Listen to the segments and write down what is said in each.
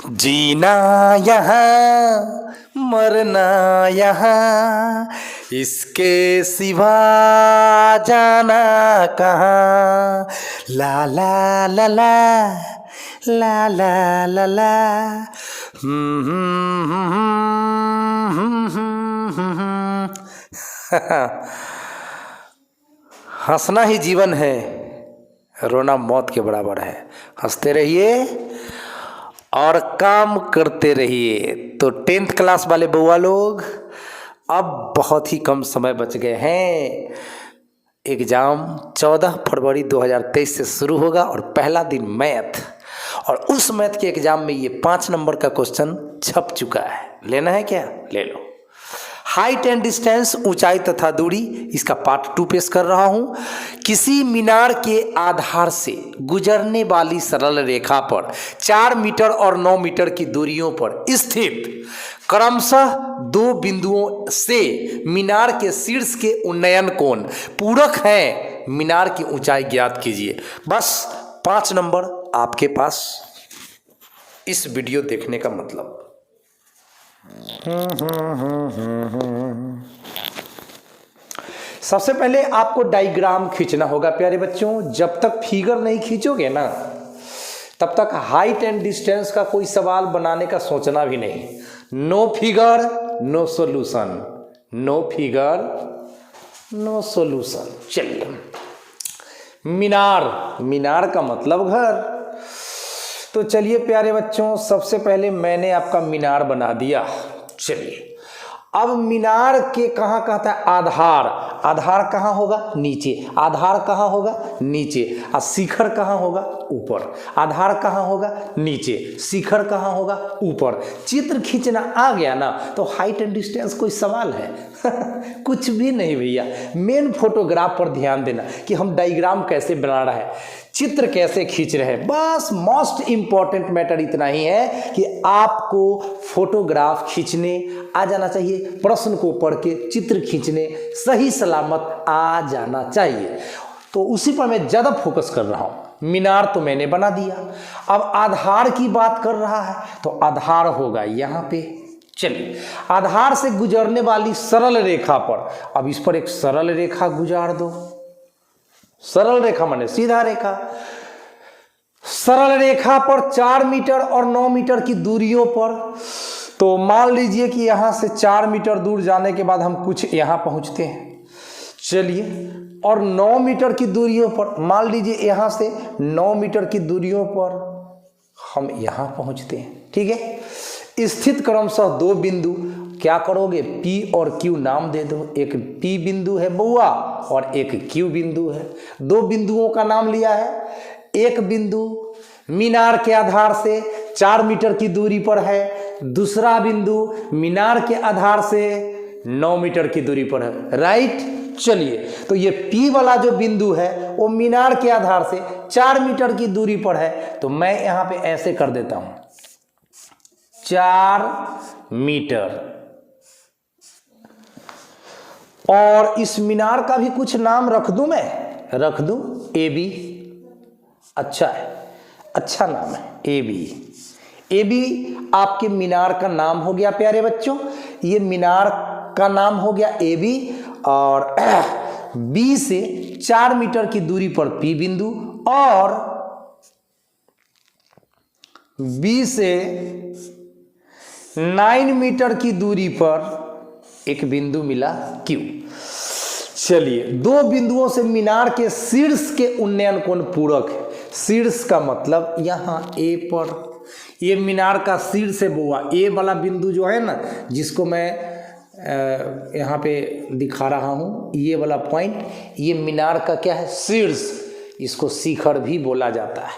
जीना यहाँ मरना यहाँ, इसके सिवा जाना कहाँ। ला ला ला ला ला ला ला ला। हम्म, हम्म, हम्म, हम्म, हम्म, हम्म। हंसना ही जीवन है, रोना मौत के बराबर है। हंसते रहिए और काम करते रहिए। तो 10th क्लास वाले बउआ लोग, अब बहुत ही कम समय बच गए हैं। एग्ज़ाम 14 फरवरी 2023 से शुरू होगा और पहला दिन मैथ, और उस मैथ के एग्ज़ाम में ये 5 नंबर का क्वेश्चन छप चुका है। लेना है क्या? ले लो। हाइट एंड डिस्टेंस, ऊंचाई तथा दूरी, इसका पार्ट 2 पेश कर रहा हूं। किसी मीनार के आधार से गुजरने वाली सरल रेखा पर 4 मीटर और 9 मीटर की दूरियों पर स्थित क्रमशः 2 बिंदुओं से मीनार के शीर्ष के उन्नयन कोण पूरक हैं। मीनार की ऊंचाई ज्ञात कीजिए। बस 5 नंबर आपके पास। इस वीडियो देखने का मतलब, सबसे पहले आपको डायग्राम खींचना होगा प्यारे बच्चों। जब तक फिगर नहीं खींचोगे ना, तब तक हाइट एंड डिस्टेंस का कोई सवाल बनाने का सोचना भी नहीं। No figure no solution, no figure no solution. चलिए, मीनार, मीनार का मतलब घर। तो चलिए प्यारे बच्चों, सबसे पहले मैंने आपका मीनार बना दिया। चलिए, अब मीनार के कहाँ कहता है आधार। आधार कहाँ होगा? नीचे। आधार कहाँ होगा? नीचे। और शिखर कहाँ होगा? ऊपर। आधार कहाँ होगा? नीचे। शिखर कहाँ होगा? ऊपर। चित्र खींचना आ गया ना, तो हाइट एंड डिस्टेंस कोई सवाल है? कुछ भी नहीं भैया। मेन फोटोग्राफ पर ध्यान देना कि हम डायग्राम कैसे बना रहे हैं, चित्र कैसे खींच रहे हैं। बस मोस्ट इंपॉर्टेंट मैटर इतना ही है कि आपको फोटोग्राफ खींचने आ जाना चाहिए, प्रश्न को पढ़ के चित्र खींचने सही सलामत आ जाना चाहिए। तो उसी पर मैं ज़्यादा फोकस कर रहा हूँ। मीनार तो मैंने बना दिया। अब आधार की बात कर रहा है, तो आधार होगा यहाँ पे। चलिए, आधार से गुजरने वाली सरल रेखा पर, अब इस पर एक सरल रेखा गुजार दो। सरल रेखा माने सीधा रेखा। सरल रेखा पर 4 मीटर और 9 मीटर की दूरियों पर, तो मान लीजिए कि यहां से 4 मीटर दूर जाने के बाद हम कुछ यहां पहुंचते हैं। चलिए, और 9 मीटर की दूरियों पर, मान लीजिए यहां से 9 मीटर की दूरियों पर हम यहां पहुंचते हैं। ठीक है, स्थित क्रमशः 2 बिंदु, क्या करोगे? P और Q नाम दे दो। एक P बिंदु है बउआ और एक Q बिंदु है। 2 बिंदुओं का नाम लिया है। एक बिंदु मीनार के आधार से 4 मीटर की दूरी पर है, दूसरा बिंदु मीनार के आधार से 9 मीटर की दूरी पर है। राइट। चलिए, तो ये P वाला जो बिंदु है वो मीनार के आधार से 4 मीटर की दूरी पर है। तो मैं यहां पे ऐसे कर देता हूं, 4 मीटर। और इस मीनार का भी कुछ नाम रख दूं, मैं रख दूं AB। अच्छा है, अच्छा नाम है AB। AB आपके मीनार का नाम हो गया प्यारे बच्चों। ये मीनार का नाम हो गया AB। और B से 4 मीटर की दूरी पर P बिंदु, और B से 9 मीटर की दूरी पर एक बिंदु मिला Q। चलिए, 2 बिंदुओं से मीनार के शीर्ष के उन्नयन कोण पूरक है। शीर्ष का मतलब यहाँ A पर, ये मीनार का शीर्ष है बुआ। A वाला बिंदु जो है ना, जिसको मैं यहाँ पे दिखा रहा हूँ, ये वाला पॉइंट, ये मीनार का क्या है? शीर्ष। इसको शिखर भी बोला जाता है।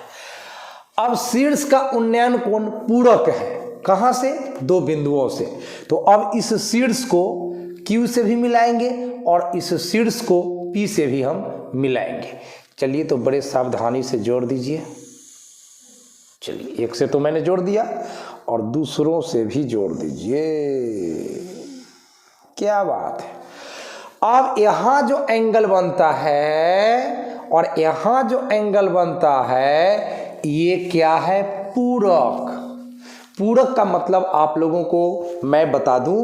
अब शीर्ष का उन्नयन कोण पूरक है। कहाँ से? 2 बिंदुओं से। तो अब इस शीर्ष को Q से भी मिलाएंगे और इस शीर्ष को P से भी हम मिलाएंगे। चलिए, तो बड़े सावधानी से जोड़ दीजिए। चलिए, एक से तो मैंने जोड़ दिया और दूसरों से भी जोड़ दीजिए। क्या बात है। अब यहां जो एंगल बनता है और यहां जो एंगल बनता है, ये क्या है? पूरक। पूरक का मतलब आप लोगों को मैं बता दूं,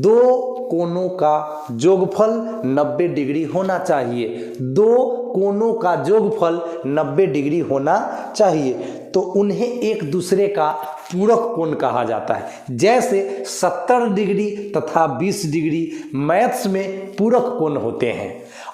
दो कोनों का जोगफल 90 डिग्री होना चाहिए। दो कोनों का जोगफल 90 डिग्री होना चाहिए, तो उन्हें एक दूसरे का पूरक कोण कहा जाता है। जैसे 70 डिग्री तथा 20 डिग्री मैथ्स में पूरक कोण होते हैं,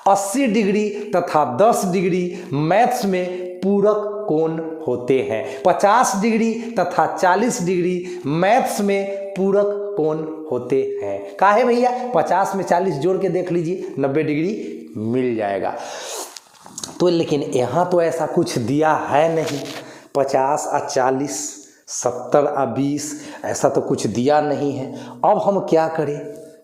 80 डिग्री तथा 10 डिग्री मैथ्स में पूरक कोण होते हैं, 50 डिग्री तथा 40 डिग्री मैथ्स में पूरक कोण होते हैं। काहे भैया? 50 में 40 जोड़ के देख लीजिए, 90 डिग्री मिल जाएगा। तो लेकिन यहाँ तो ऐसा कुछ दिया है नहीं, 50 और 40, 70 और 20, ऐसा तो कुछ दिया नहीं है। अब हम क्या करें,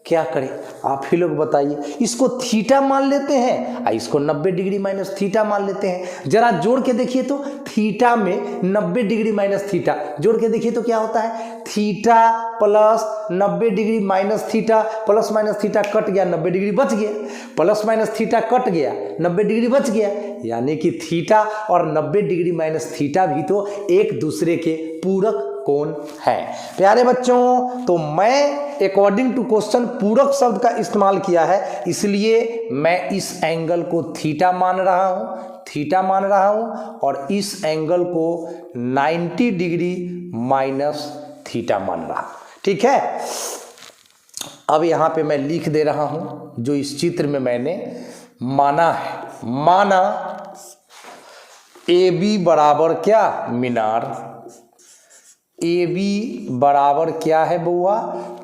क्या करें आप ही लोग बताइए। इसको थीटा मान लेते हैं और इसको 90 डिग्री माइनस थीटा मान लेते हैं। जरा जोड़ के देखिए तो, थीटा में 90 डिग्री माइनस थीटा जोड़ के देखिए तो क्या होता है, theta plus 90 degree minus theta, plus minus theta cut गया, 90 डिग्री बच गया, प्लस माइनस थीटा कट गया, 90 डिग्री बच गया। यानी कि थीटा और 90 डिग्री माइनस थीटा भी तो एक दूसरे के पूरक कोण है। प्यारे बच्चों, तो मैं अकॉर्डिंग टू क्वेश्चन पूरक शब्द का इस्तेमाल किया है, इसलिए मैं इस एंगल को थीटा मान रहा हूं, थीटा मान रहा हूं, और इस एंगल को 90 डिग्री माइनस थीटा मान रहा हूं। ठीक है, अब यहां पे मैं लिख दे रहा हूं जो इस चित्र में मैंने माना है। माना ए बी बराबर क्या, मीनार। ए बी बराबर क्या है बउआ,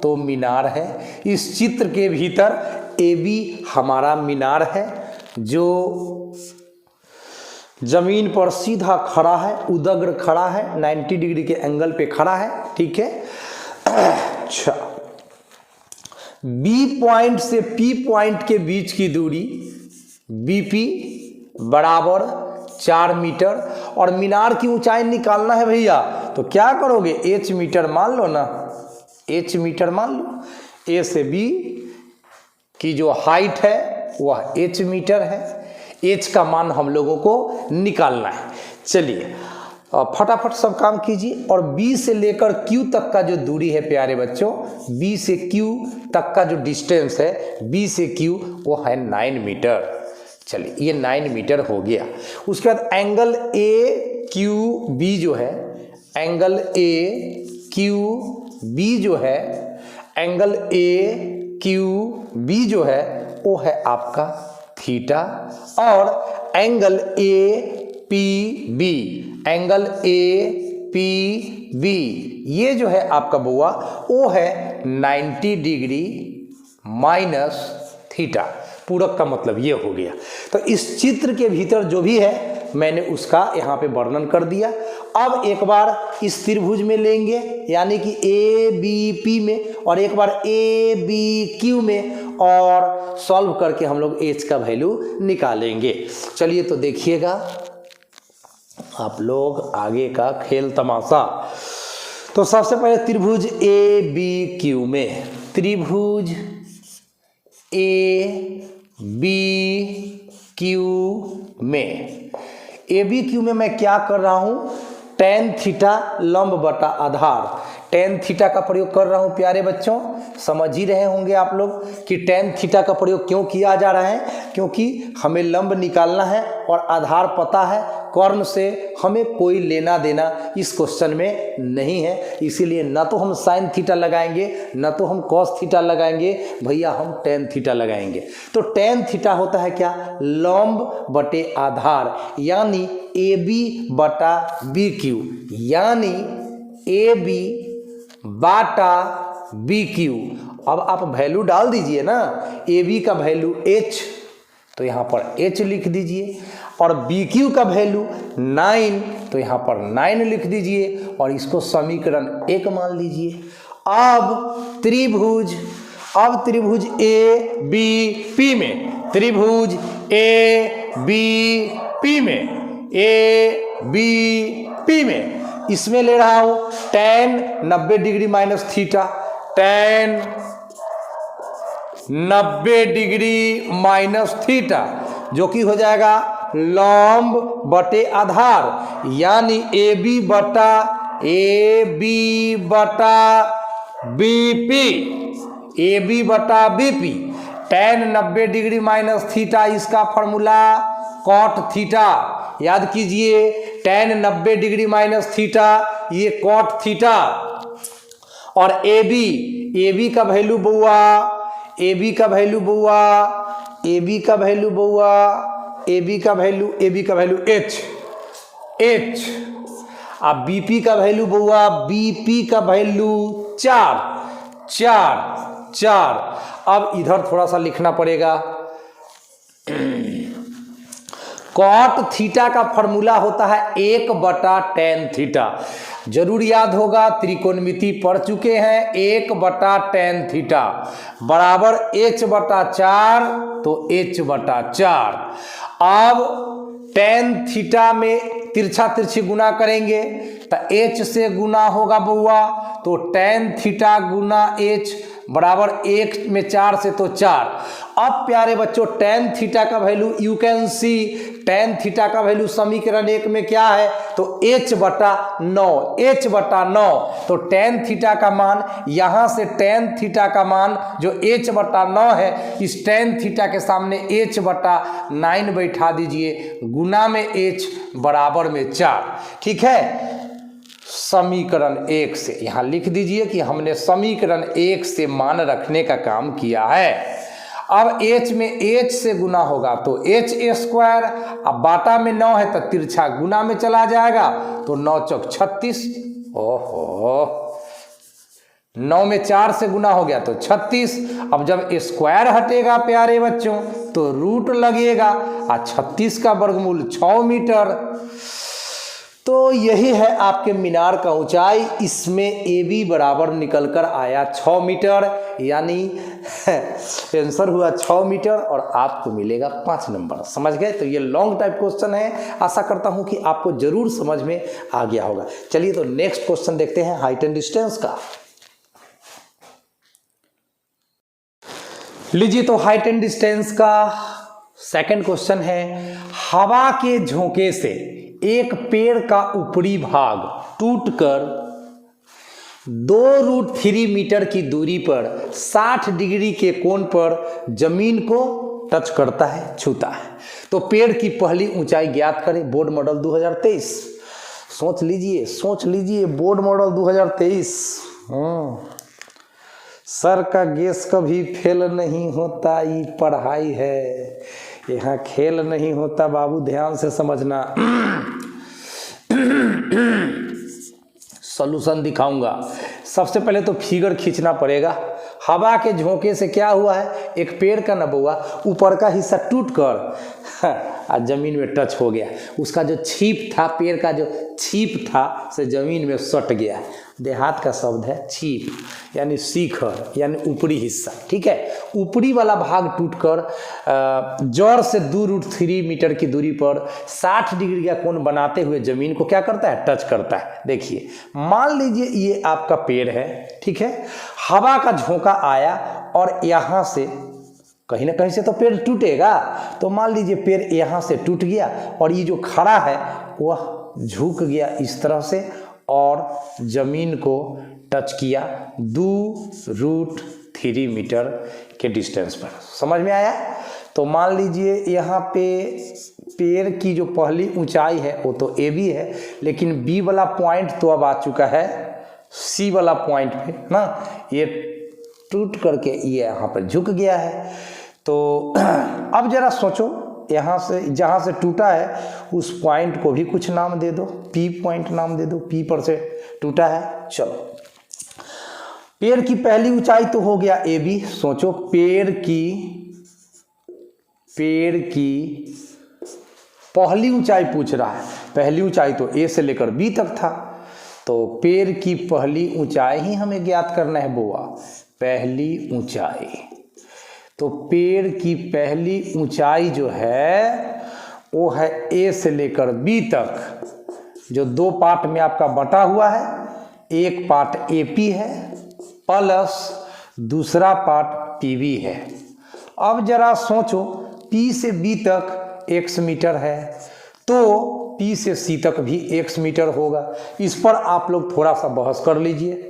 तो मीनार है। इस चित्र के भीतर ए बी हमारा मीनार है, जो जमीन पर सीधा खड़ा है, उदग्र खड़ा है, 90 डिग्री के एंगल पे खड़ा है। ठीक है, अच्छा, बी पॉइंट से पी पॉइंट के बीच की दूरी बीपी बराबर 4 मीटर, और मीनार की ऊंचाई निकालना है भैया, तो क्या करोगे, एच मीटर मान लो ना, एच मीटर मान लो। ए से बी की जो हाइट है वह एच मीटर है, एच का मान हम लोगों को निकालना है। चलिए फटाफट सब काम कीजिए। और बी से लेकर क्यू तक का जो दूरी है प्यारे बच्चों, बी से क्यू तक का जो डिस्टेंस है, बी से क्यू, वो है 9 मीटर। चलिए ये 9 मीटर हो गया। उसके बाद एंगल ए क्यू बी जो है, एंगल ए क्यू बी जो है, एंगल ए क्यू बी जो है वो है आपका थीटा, और angle A P B, angle A P B ये जो है आपका बुआ वो है 90 डिग्री माइनस थीटा। पूरक का मतलब ये हो गया। तो इस चित्र के भीतर जो भी है मैंने उसका यहाँ पे वर्णन कर दिया। अब एक बार इस त्रिभुज में लेंगे, यानी कि ए बी पी में, और एक बार ए बी क्यू में, और सॉल्व करके हम लोग एच का वैल्यू निकालेंगे। चलिए तो देखिएगा आप लोग आगे का खेल तमाशा। तो सबसे पहले त्रिभुज ए बी क्यू में, त्रिभुज ए बी क्यू में, ए बी क्यू में मैं क्या कर रहा हूँ, tan थीटा लंब बटा आधार, tan थीटा का प्रयोग कर रहा हूँ। प्यारे बच्चों समझ ही रहे होंगे आप लोग कि tan थीटा का प्रयोग क्यों किया जा रहा है, क्योंकि हमें लंब निकालना है और आधार पता है, कर्ण से हमें कोई लेना देना इस क्वेश्चन में नहीं है, इसीलिए न तो हम साइन थीटा लगाएंगे न तो हम कॉस थीटा लगाएंगे, भैया हम tan थीटा लगाएंगे। तो tan थीटा होता है क्या, लंब बटे आधार, यानी ए बी बटा बी क्यू, यानी ए बी बाटा बी क्यू। अब आप वैल्यू डाल दीजिए ना, ए बी का वैल्यू h, तो यहाँ पर h लिख दीजिए, और बी क्यू का वैल्यू 9, तो यहाँ पर 9 लिख दीजिए, और इसको समीकरण 1 मान लीजिए। अब त्रिभुज ए बी पी में, त्रिभुज ए बी पी में, ए बी पी में इसमें ले रहा हूं tan 90 degree minus theta, tan 90 degree minus theta, जो कि हो जाएगा लंब बटे आधार, यानी ए बी बटा ए बी बटा बीपी, ए बी बटा BP. tan 90 degree minus theta इसका फॉर्मूला कॉट थीटा, याद कीजिए tan 90 डिग्री माइनस थीटा ये कॉट थीटा। और ए बी का वैल्यू बउआ, ए बी का वैल्यू बउआ, ए बी का वैल्यू बउआ, ए बी का वैल्यू एच। अब बीपी का वैल्यू बउआ, बीपी का वैल्यू 4। अब इधर थोड़ा सा लिखना पड़ेगा, कॉट थीटा का फॉर्मूला होता है 1/tan थीटा। जरूर याद होगा, त्रिकोणमिति पढ़ चुके हैं। 1/tan थीटा बराबर h/4, तो h/4। अब tan थीटा में तिरछा तिरछी गुना करेंगे तो h से गुना होगा बउआ, तो tan थीटा गुना h बराबर 1 में 4 से तो 4। अब प्यारे बच्चों tan थीटा का value you can see, tan theta का वैल्यू समीकरण 1 में क्या है, तो h/9। तो tan थीटा का मान, यहाँ से tan थीटा का मान जो h/9 है, इस tan थीटा के सामने h/9 बैठा दीजिए, गुना में h बराबर में 4। ठीक है, समीकरण 1 से यहाँ लिख दीजिए कि हमने समीकरण 1 से मान रखने का काम किया है। अब h में h से गुना होगा तो h², अब बाटा में 9 है तो तिरछा गुना में चला जाएगा, तो 9 चौक 36। ओहो, 9 में 4 से गुना हो गया तो 36। अब जब स्क्वायर हटेगा प्यारे बच्चों तो रूट लगेगा, और 36 का वर्गमूल 6 मीटर। तो यही है आपके मीनार का ऊंचाई। इसमें ए बी बराबर निकल कर आया 6 मीटर, यानी आंसर हुआ 6 मीटर और आपको मिलेगा 5 नंबर। समझ गए? तो ये लॉन्ग टाइप क्वेश्चन है, आशा करता हूं कि आपको जरूर समझ में आ गया होगा। चलिए तो नेक्स्ट क्वेश्चन देखते हैं हाइट एंड डिस्टेंस का। लीजिए तो हाइट एंड डिस्टेंस का सेकंड क्वेश्चन है, हवा के झोंके से एक पेड़ का ऊपरी भाग टूटकर 2√3 मीटर की दूरी पर 60 डिग्री के कोण पर जमीन को टच करता है, छूता है। तो पेड़ की पहली ऊंचाई ज्ञात करें। Board model 2023। सोच लीजिए बोर्ड मॉडल 2023। सर का गेस कभी फेल नहीं होता, ये पढ़ाई है, यहाँ खेल नहीं होता बाबू, ध्यान से समझना। सॉल्यूशन दिखाऊंगा। सबसे पहले तो फिगर खींचना पड़ेगा। हवा के झोंके से क्या हुआ है, एक पेड़ का नबुआ ऊपर का हिस्सा टूट कर जमीन में टच हो गया। उसका जो छीप था, पेड़ का जो छीप था से जमीन में सट गया। देहात का शब्द है छीप, यानी शिखर, यानी ऊपरी हिस्सा। ठीक है, ऊपरी वाला भाग टूटकर जड़ से 2√3 मीटर की दूरी पर 60 डिग्री का कोण बनाते हुए जमीन को क्या करता है, टच करता है। देखिए, मान लीजिए ये आपका पेड़ है, ठीक है, हवा का झोंका आया और यहाँ से कहीं ना कहीं से तो पेड़ टूटेगा। तो मान लीजिए पेड़ यहाँ से टूट गया और ये जो खड़ा है वह झुक गया इस तरह से और जमीन को टच किया 2√3 मीटर के डिस्टेंस पर। समझ में आया? तो मान लीजिए यहाँ पे पेड़ की जो पहली ऊंचाई है वो तो ए बी है, लेकिन बी वाला पॉइंट तो अब आ चुका है सी वाला पॉइंट पे ना, ये टूट करके ये यहाँ पर झुक गया है। तो अब जरा सोचो, यहाँ से जहाँ से टूटा है उस पॉइंट को भी कुछ नाम दे दो, पी पॉइंट नाम दे दो, पी पर से टूटा है। चलो, पेड़ की पहली ऊंचाई तो हो गया ए बी। सोचो पेड़ की पहली ऊंचाई पूछ रहा है, पहली ऊंचाई तो ए से लेकर बी तक था, तो पेड़ की पहली ऊंचाई ही हमें ज्ञात करना है बुआ, पहली ऊंचाई। तो पेड़ की पहली ऊंचाई जो है वो है ए से लेकर बी तक, जो दो पार्ट में आपका बटा हुआ है। एक पार्ट ए पी है प्लस दूसरा पार्ट पी बी है। अब जरा सोचो, पी से बी तक x मीटर है, तो P से C तक भी x मीटर होगा। इस पर आप लोग थोड़ा सा बहस कर लीजिए,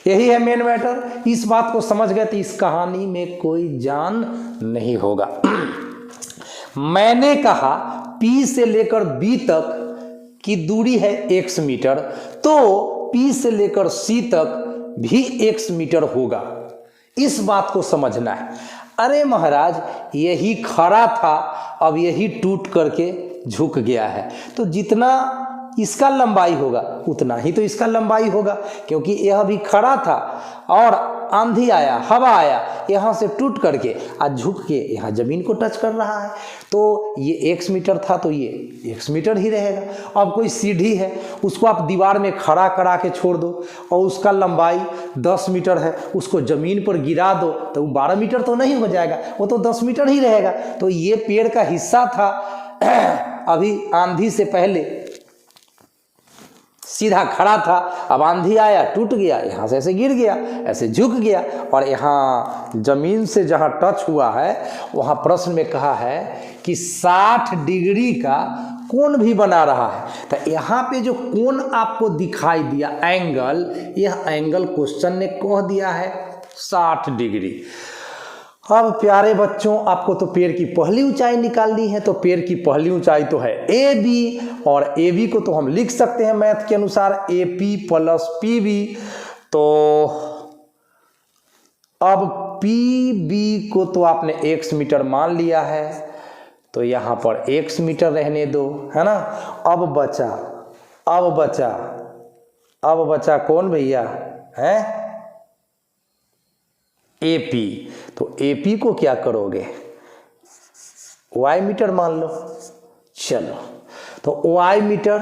यही है मेन मैटर। इस बात को समझ गए तो इस कहानी में कोई जान नहीं होगा। मैंने कहा P से लेकर B तक की दूरी है x मीटर, तो P से लेकर C तक भी x मीटर होगा। इस बात को समझना है। अरे महाराज, यही खड़ा था, अब यही टूट करके झुक गया है, तो जितना इसका लंबाई होगा उतना ही तो इसका लंबाई होगा, क्योंकि यह भी खड़ा था और आंधी आया, हवा आया, यहाँ से टूट करके आज झुक के यहाँ जमीन को टच कर रहा है, तो ये x मीटर था तो ये x मीटर ही रहेगा। अब कोई सीढ़ी है, उसको आप दीवार में खड़ा करा के छोड़ दो और उसका लंबाई 10 मीटर है, उसको ज़मीन पर गिरा दो तो वो 12 मीटर तो नहीं हो जाएगा, वो तो 10 मीटर ही रहेगा। तो ये पेड़ का हिस्सा था, अभी आंधी से पहले सीधा खड़ा था, अब आंधी आया, टूट गया, यहाँ से ऐसे गिर गया, ऐसे झुक गया, और यहाँ जमीन से जहाँ टच हुआ है वहाँ प्रश्न में कहा है कि 60 डिग्री का कोण भी बना रहा है। तो यहाँ पे जो कोण आपको दिखाई दिया एंगल, यह एंगल क्वेश्चन ने कह दिया है 60 डिग्री। अब प्यारे बच्चों, आपको तो पेड़ की पहली ऊंचाई निकालनी है, तो पेड़ की पहली ऊंचाई तो है AB, और AB को तो हम लिख सकते हैं मैथ के अनुसार AP प्लस PB। तो अब PB को तो आपने x मीटर मान लिया है, तो यहाँ पर x मीटर रहने दो, है ना। अब बचा कौन भैया है, AP। तो AP को क्या करोगे, y मीटर मान लो। चलो, तो y मीटर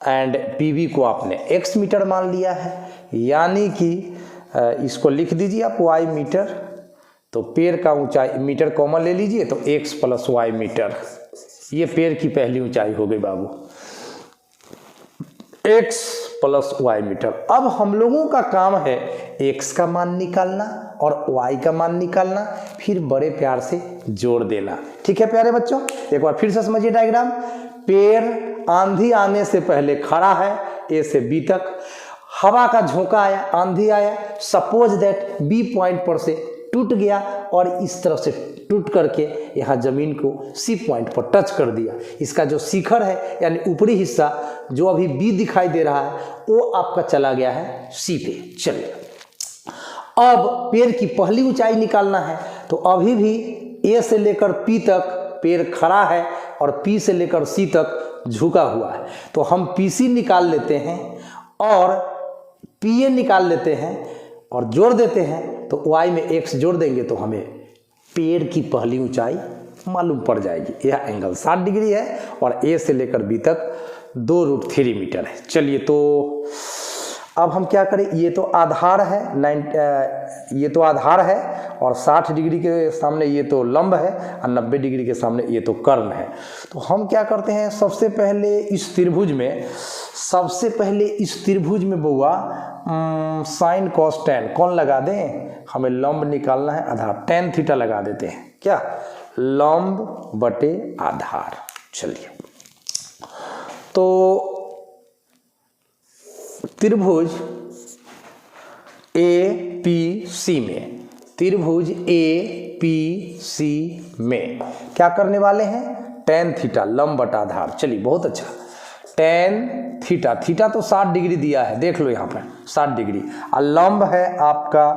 एंड PB को आपने x मीटर मान लिया है, यानी कि इसको लिख दीजिए आप y मीटर। तो पेड़ का ऊंचाई मीटर कॉमन ले लीजिए, तो x प्लस y मीटर, ये पेड़ की पहली ऊंचाई हो गई बाबू, x प्लस y मीटर। अब हम लोगों का काम है x का मान निकालना और y का मान निकालना, फिर बड़े प्यार से जोड़ देना। ठीक है प्यारे बच्चों, एक बार फिर से समझिए डायग्राम। पेड़ आंधी आने से पहले खड़ा है A से B तक, हवा का झोंका आया, आंधी आया, सपोज दैट B पॉइंट पर से टूट गया और इस तरफ से टूट करके यहाँ जमीन को C पॉइंट पर टच कर दिया। इसका जो शिखर है यानी ऊपरी हिस्सा जो अभी B दिखाई दे रहा है वो आपका चला गया है C पे। चलिए, अब पेड़ की पहली ऊंचाई निकालना है, तो अभी भी A से लेकर P तक पेड़ खड़ा है और P से लेकर C तक झुका हुआ है। तो हम PC निकाल लेते हैं और PA निकाल लेते हैं और जोड़ देते हैं, तो y में x जोड़ देंगे तो हमें पेड़ की पहली ऊंचाई मालूम पड़ जाएगी। यह एंगल 60 डिग्री है और A से लेकर B तक 2√3 मीटर है। चलिए, तो अब हम क्या करें, ये तो आधार है, ये तो आधार है और 60 डिग्री के सामने ये तो लंब है और 90 डिग्री के सामने ये तो कर्ण है। तो हम क्या करते हैं, सबसे पहले इस त्रिभुज में बउआ साइन कॉस टेन कौन लगा दें, हमें लंब निकालना है, आधार टेन थीटा लगा देते हैं, क्या लंब बटे आधार। चलिए, तो त्रिभुज APC में क्या करने वाले हैं, टेन थीटा लंब बटा आधार। चलिए, बहुत अच्छा, टेन थीटा तो 60 डिग्री दिया है, देख लो यहाँ पर 60 डिग्री, और लंब है आपका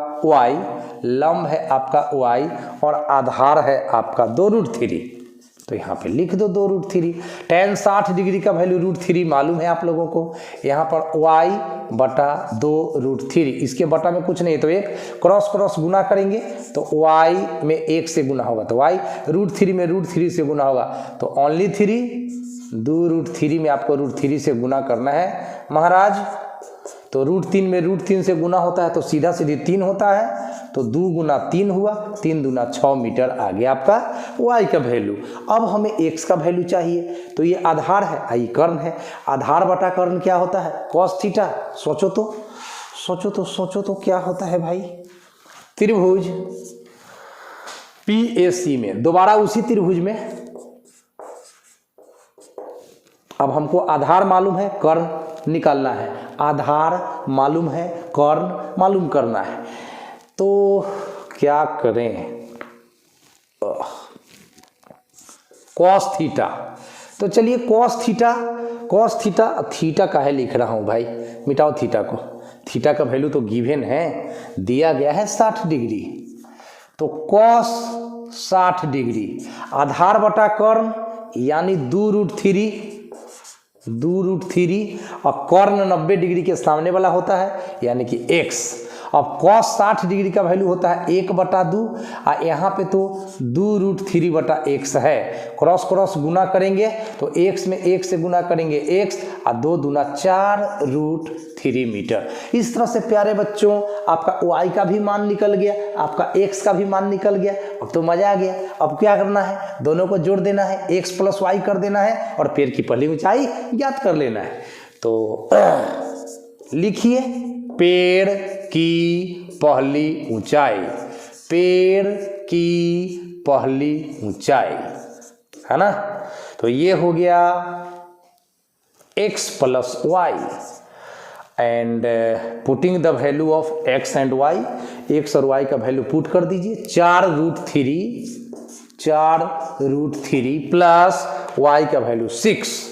y और आधार है आपका 2√3। तो यहाँ पे लिख दो 2√3। टेन 60 डिग्री का वैल्यू √3 मालूम है आप लोगों को। यहाँ पर y बटा 2√3, इसके बटा में कुछ नहीं, तो एक क्रॉस गुना करेंगे तो y में 1 से गुना होगा, तो y √3 में √3 से गुना होगा, तो ओनली 3, 2√3 में आपको √3 से गुना करना है महाराज। तो √3 में √3 से गुना होता है तो सीधा सीधी 3 होता है, तो 2 गुना 3 हुआ, 3 दूना 6 मीटर आ गया आपका y का वैल्यू। अब हमें x का वैल्यू चाहिए, तो ये आधार है, आई कर्ण है, आधार बटा कर्ण क्या होता है, cos थीटा। सोचो तो क्या होता है भाई, त्रिभुज PAC में, दोबारा उसी त्रिभुज में अब हमको आधार मालूम है, कर्ण निकालना है, आधार मालूम है, कर्ण मालूम करना है। तो क्या करें, कॉस थीटा। तो चलिए कॉस थीटा, थीटा काहे लिख रहा हूं भाई, मिटाओ थीटा को, थीटा का वैल्यू तो गिवन है, दिया गया है 60 डिग्री। तो कॉस 60 डिग्री, आधार बटा कर्ण यानी 2√3, और कर्ण 90 डिग्री के सामने वाला होता है यानी कि x। अब cos 60 डिग्री का वैल्यू होता है 1/2, और यहाँ पे तो 2√3/x है। क्रॉस क्रॉस गुना करेंगे तो x में 1 से गुना करेंगे x, और 2 दूना 4√3 मीटर। इस तरह से प्यारे बच्चों आपका y का भी मान निकल गया, आपका x का भी मान निकल गया। अब तो मजा आ गया। अब क्या करना है, दोनों को जोड़ देना है, x + y कर देना है और पेड़ की पहली ऊंचाई ज्ञात कर लेना है। तो लिखिए पेड़ की पहली ऊंचाई, पेड़ की पहली ऊंचाई, है ना। तो ये हो गया x + y, and putting the value of x and y, x और y का वैल्यू पुट कर दीजिए, 4√3 प्लस y का वैल्यू 6।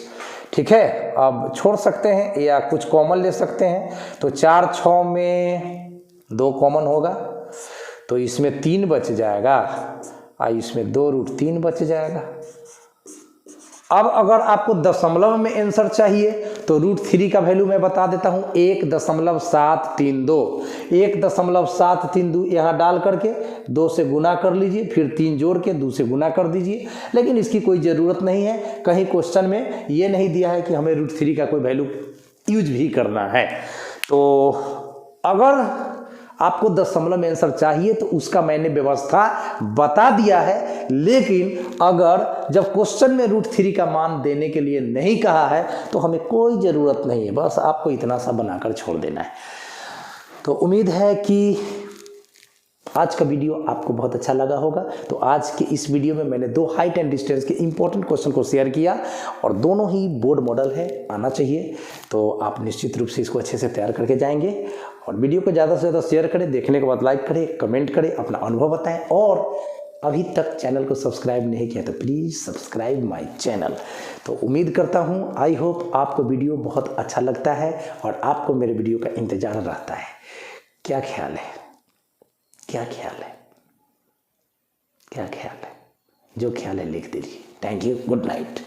ठीक है, अब छोड़ सकते हैं या कुछ कॉमन ले सकते हैं। तो 4 6 में 2 कॉमन होगा, तो इसमें 3 बच जाएगा, और इसमें 2√3 बच जाएगा। अब अगर आपको दशमलव में आंसर चाहिए तो √3 का वैल्यू मैं बता देता हूँ, 1.732, 1.732 यहाँ डाल करके 2 से गुना कर लीजिए, फिर 3 जोड़ के 2 से गुना कर दीजिए। लेकिन इसकी कोई ज़रूरत नहीं है, कहीं क्वेश्चन में ये नहीं दिया है कि हमें √3 का कोई वैल्यू यूज भी करना है। तो अगर आपको दशमलव में आंसर चाहिए तो उसका मैंने व्यवस्था बता दिया है, लेकिन अगर जब क्वेश्चन में √3 का मान देने के लिए नहीं कहा है तो हमें कोई ज़रूरत नहीं है, बस आपको इतना सा बनाकर छोड़ देना है। तो उम्मीद है कि आज का वीडियो आपको बहुत अच्छा लगा होगा। तो आज के इस वीडियो में मैंने 2 हाइट एंड डिस्टेंस के इंपॉर्टेंट क्वेश्चन को शेयर किया, और दोनों ही बोर्ड मॉडल है, आना चाहिए। तो आप निश्चित रूप से इसको अच्छे से तैयार करके जाएंगे। और वीडियो को ज़्यादा से ज़्यादा शेयर करें, देखने के बाद लाइक करें, कमेंट करें, अपना अनुभव बताएं, और अभी तक चैनल को सब्सक्राइब नहीं किया तो प्लीज़ सब्सक्राइब माय चैनल। तो उम्मीद करता हूँ, आई होप आपको वीडियो बहुत अच्छा लगता है और आपको मेरे वीडियो का इंतज़ार रहता है। क्या ख्याल है, क्या ख्याल है, क्या ख्याल है? जो ख्याल है लिख दीजिए। Thank you, good night.